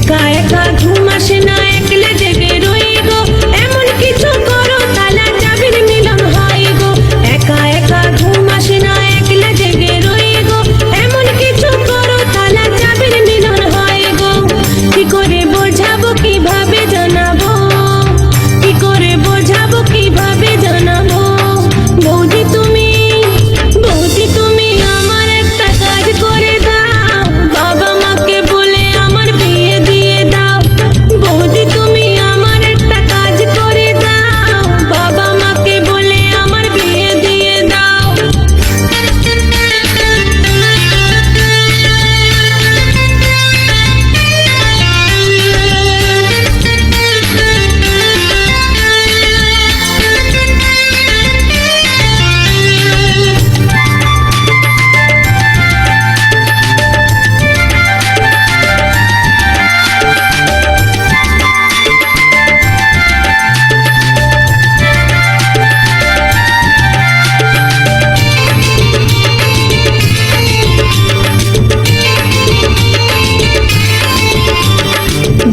একা একা ঘুম আসে না, একলা জেগে রই গো। এমন কিছু করো তালা চাবির মিলন হয় গো। একা একা ঘুম আসে না, একলা জেগে রই গো। এমন কিছু করো তালা চাবির মিলন হয় গো। কি করে বোঝাবো, কিভাবে জানাবো, কি করে বোঝাবো, কিভাবে জানাবো। বৌদি তুমি, বৌদি তুমি আমার একটা কাজ করে দাও, বাবা মাকে বলে আমার বিয়ে দিয়ে দাও। বৌদি তুমি আমার একটা কাজ করে দাও, বাবা মাকে বলে আমার বিয়ে দিয়ে দাও।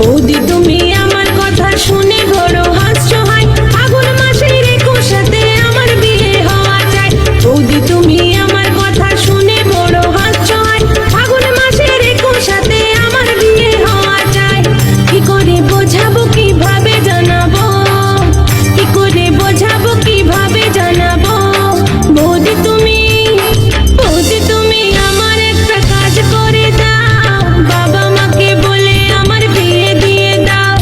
বৌদি তুমি আমার কথা শুনে বড় হাসছো হয়, ফাগুন মাসের 21 আমার বিয়ে হওয়া চাই। বৌদি তুমি আমার কথা শুনে বড় হাসছো হয়, ফাগুন মাসের 21 আমার বিয়ে হওয়া চাই। কি করে বোঝাবো, কিভাবে জানাবো, কি করে বোঝাবো, কিভাবে জানাবো। বৌদি তুমি, বৌদি তুমি আমার একটা কাজ করে দাও, বাবা মাকে বলে আমার বিয়ে দিয়ে দাও।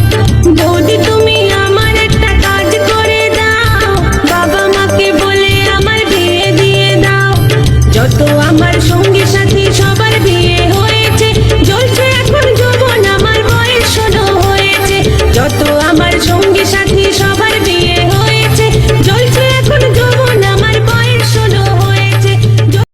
বৌদি তুমি আমার একটা কাজ করে দাও, বাবা মাকে বলে আমার বিয়ে দিয়ে দাও। যত আমার